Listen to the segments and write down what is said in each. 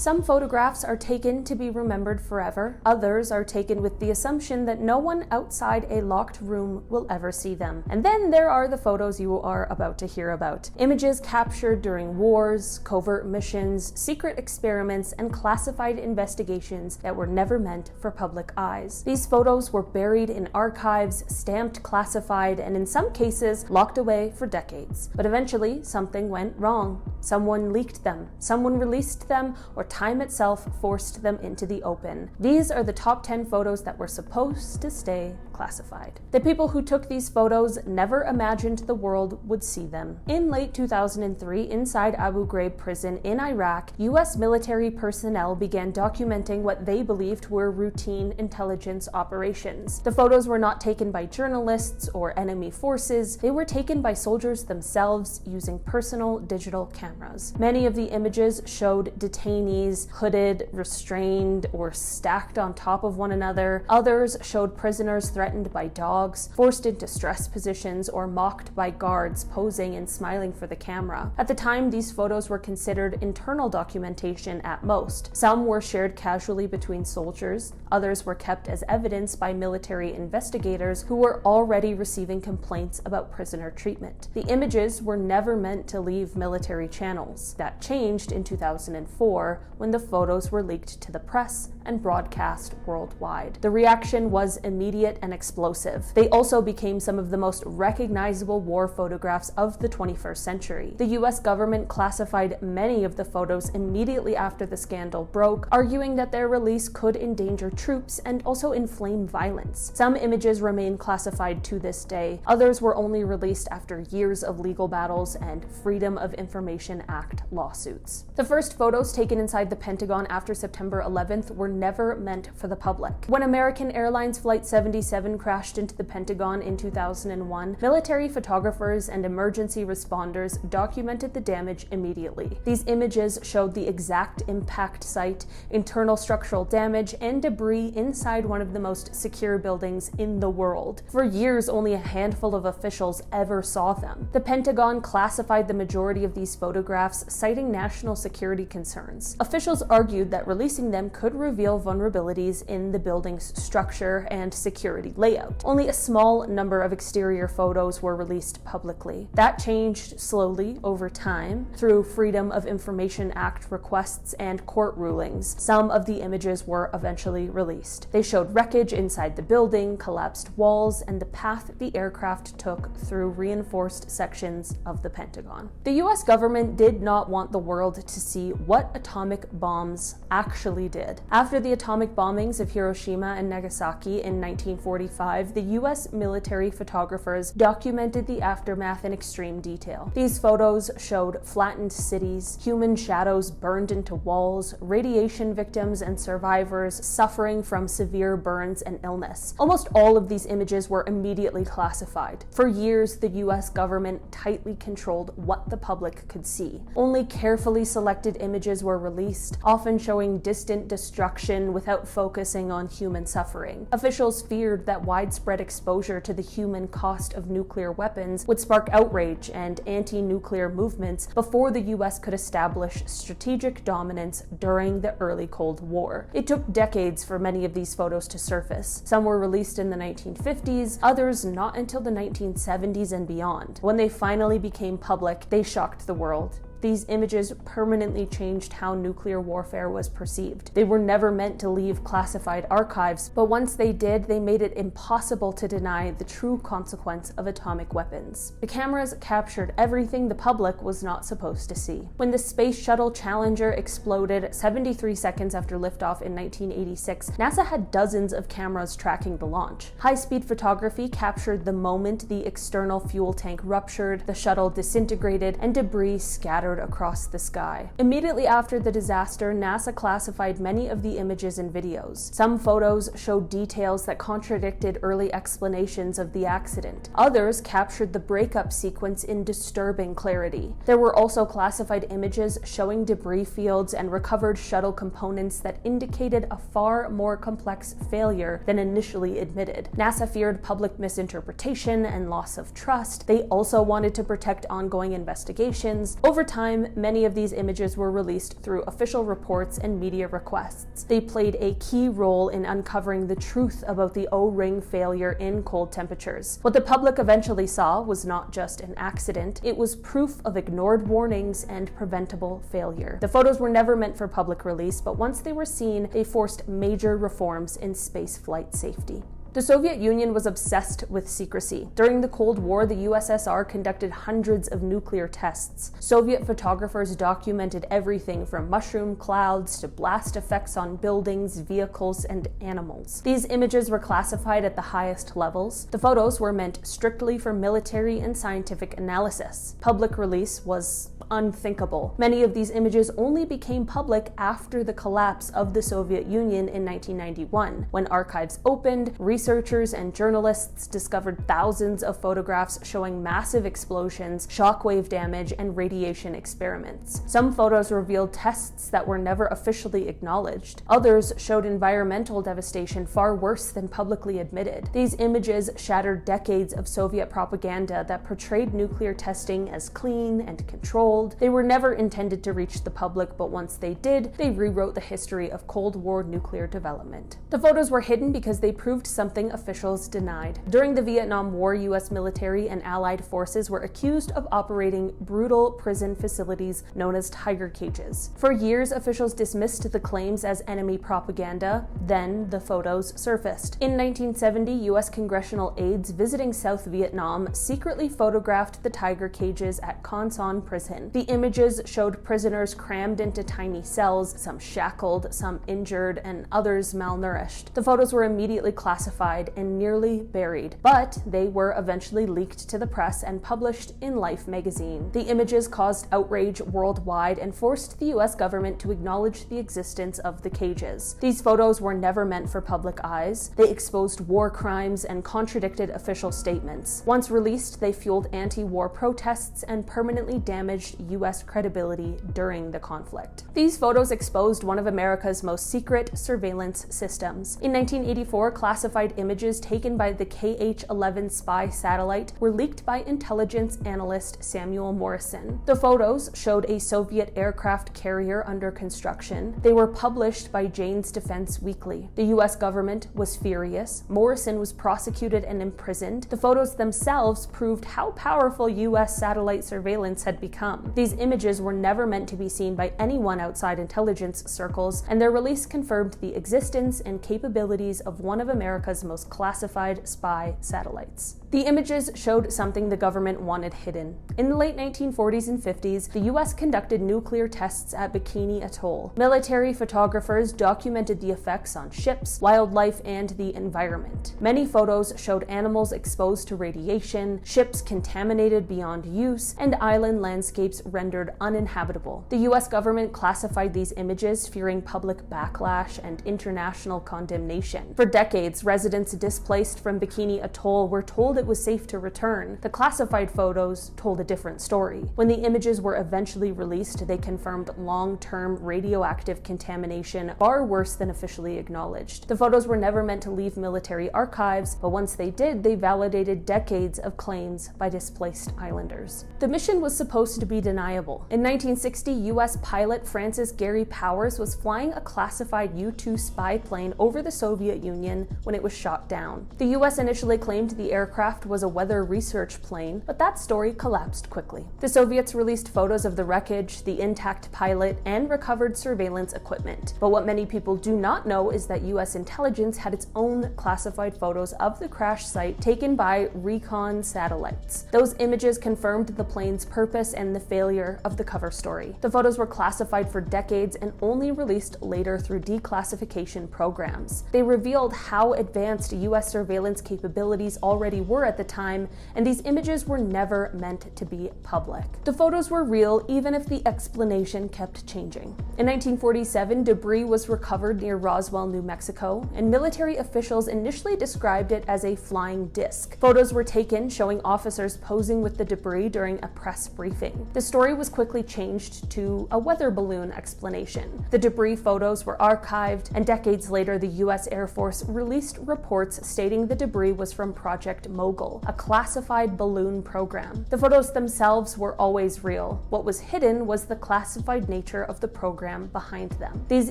Some photographs are taken to be remembered forever. Others are taken with the assumption that no one outside a locked room will ever see them. And then there are the photos you are about to hear about. Images captured during wars, covert missions, secret experiments, and classified investigations that were never meant for public eyes. These photos were buried in archives, stamped classified, and in some cases locked away for decades. But eventually, something went wrong. Someone leaked them, someone released them, or time itself forced them into the open. These are the top 10 photos that were supposed to stay classified. The people who took these photos never imagined the world would see them. In late 2003, inside Abu Ghraib prison in Iraq, US military personnel began documenting what they believed were routine intelligence operations. The photos were not taken by journalists or enemy forces, they were taken by soldiers themselves using personal digital cameras. Many of the images showed detainees hooded, restrained, or stacked on top of one another. Others showed prisoners threatened by dogs, forced into stress positions, or mocked by guards posing and smiling for the camera. At the time, these photos were considered internal documentation at most. Some were shared casually between soldiers, others were kept as evidence by military investigators who were already receiving complaints about prisoner treatment. The images were never meant to leave military channels. That changed in 2004 when the photos were leaked to the press and broadcast worldwide. The reaction was immediate and explosive. They also became some of the most recognizable war photographs of the 21st century. The US government classified many of the photos immediately after the scandal broke, arguing that their release could endanger troops and also inflame violence. Some images remain classified to this day. Others were only released after years of legal battles and Freedom of Information Act lawsuits. The first photos taken inside the Pentagon after September 11th were never meant for the public. When American Airlines Flight 77 crashed into the Pentagon in 2001, military photographers and emergency responders documented the damage immediately. These images showed the exact impact site, internal structural damage, and debris inside one of the most secure buildings in the world. For years, only a handful of officials ever saw them. The Pentagon classified the majority of these photographs, citing national security concerns. Officials argued that releasing them could reveal vulnerabilities in the building's structure and security layout. Only a small number of exterior photos were released publicly. That changed slowly over time through Freedom of Information Act requests and court rulings. Some of the images were eventually released. They showed wreckage inside the building, collapsed walls, and the path the aircraft took through reinforced sections of the Pentagon. The US government did not want the world to see what atomic bombs actually did. After the atomic bombings of Hiroshima and Nagasaki in 1945, the US military photographers documented the aftermath in extreme detail. These photos showed flattened cities, human shadows burned into walls, radiation victims and survivors suffering from severe burns and illness. Almost all of these images were immediately classified. For years, the US government tightly controlled what the public could see. Only carefully selected images were released, often showing distant destruction without focusing on human suffering. Officials feared that widespread exposure to the human cost of nuclear weapons would spark outrage and anti-nuclear movements before the US could establish strategic dominance during the early Cold War. It took decades for many of these photos to surface. Some were released in the 1950s, others not until the 1970s and beyond. When they finally became public, they shocked the world. These images permanently changed how nuclear warfare was perceived. They were never meant to leave classified archives, but once they did, they made it impossible to deny the true consequence of atomic weapons. The cameras captured everything the public was not supposed to see. When the Space Shuttle Challenger exploded 73 seconds after liftoff in 1986, NASA had dozens of cameras tracking the launch. High-speed photography captured the moment the external fuel tank ruptured, the shuttle disintegrated, and debris scattered across the sky. Immediately after the disaster, NASA classified many of the images and videos. Some photos showed details that contradicted early explanations of the accident. Others captured the breakup sequence in disturbing clarity. There were also classified images showing debris fields and recovered shuttle components that indicated a far more complex failure than initially admitted. NASA feared public misinterpretation and loss of trust. They also wanted to protect ongoing investigations. Over time, time, many of these images were released through official reports and media requests. They played a key role in uncovering the truth about the O-ring failure in cold temperatures. What the public eventually saw was not just an accident, it was proof of ignored warnings and preventable failure. The photos were never meant for public release, but once they were seen, they forced major reforms in space flight safety. The Soviet Union was obsessed with secrecy. During the Cold War, the USSR conducted hundreds of nuclear tests. Soviet photographers documented everything from mushroom clouds to blast effects on buildings, vehicles, and animals. These images were classified at the highest levels. The photos were meant strictly for military and scientific analysis. Public release was unthinkable. Many of these images only became public after the collapse of the Soviet Union in 1991, when archives opened, researchers and journalists discovered thousands of photographs showing massive explosions, shockwave damage, and radiation experiments. Some photos revealed tests that were never officially acknowledged. Others showed environmental devastation far worse than publicly admitted. These images shattered decades of Soviet propaganda that portrayed nuclear testing as clean and controlled. They were never intended to reach the public, but once they did, they rewrote the history of Cold War nuclear development. The photos were hidden because they proved something officials denied. During the Vietnam War, U.S. military and Allied forces were accused of operating brutal prison facilities known as tiger cages. For years, officials dismissed the claims as enemy propaganda. Then the photos surfaced. In 1970, U.S. congressional aides visiting South Vietnam secretly photographed the tiger cages at Con Son prison. The images showed prisoners crammed into tiny cells, some shackled, some injured, and others malnourished. The photos were immediately classified and nearly buried, but they were eventually leaked to the press and published in Life magazine. The images caused outrage worldwide and forced the US government to acknowledge the existence of the cages. These photos were never meant for public eyes. They exposed war crimes and contradicted official statements. Once released, they fueled anti-war protests and permanently damaged US credibility during the conflict. These photos exposed one of America's most secret surveillance systems. In 1984, classified images taken by the KH-11 spy satellite were leaked by intelligence analyst Samuel Morrison. The photos showed a Soviet aircraft carrier under construction. They were published by Jane's Defense Weekly. The US government was furious. Morrison was prosecuted and imprisoned. The photos themselves proved how powerful US satellite surveillance had become. These images were never meant to be seen by anyone outside intelligence circles, and their release confirmed the existence and capabilities of one of America's most classified spy satellites. The images showed something the government wanted hidden. In the late 1940s and 50s, the US conducted nuclear tests at Bikini Atoll. Military photographers documented the effects on ships, wildlife, and the environment. Many photos showed animals exposed to radiation, ships contaminated beyond use, and island landscapes rendered uninhabitable. The US government classified these images, fearing public backlash and international condemnation. For decades, residents displaced from Bikini Atoll were told it was safe to return. The classified photos told a different story. When the images were eventually released, they confirmed long-term radioactive contamination far worse than officially acknowledged. The photos were never meant to leave military archives, but once they did, they validated decades of claims by displaced islanders. The mission was supposed to be deniable. In 1960, US pilot Francis Gary Powers was flying a classified U-2 spy plane over the Soviet Union when it was shot down. The US initially claimed the aircraft was a weather research plane, but that story collapsed quickly. The Soviets released photos of the wreckage, the intact pilot, and recovered surveillance equipment. But what many people do not know is that US intelligence had its own classified photos of the crash site taken by recon satellites. Those images confirmed the plane's purpose and the failure of the cover story. The photos were classified for decades and only released later through declassification programs. They revealed how advanced US surveillance capabilities already were at the time, and these images were never meant to be public. The photos were real even if the explanation kept changing. In 1947, debris was recovered near Roswell, New Mexico, and military officials initially described it as a flying disc. Photos were taken showing officers posing with the debris during a press briefing. The story was quickly changed to a weather balloon explanation. The debris photos were archived, and decades later, the US Air Force released reports stating the debris was from Project Mogul, Vogel, a classified balloon program. The photos themselves were always real. What was hidden was the classified nature of the program behind them. These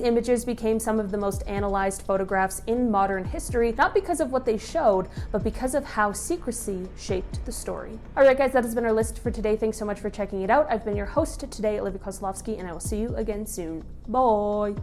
images became some of the most analyzed photographs in modern history, not because of what they showed, but because of how secrecy shaped the story. Alright guys, that has been our list for today. Thanks so much for checking it out. I've been your host today, Olivia Kozlovsky, and I will see you again soon. Bye!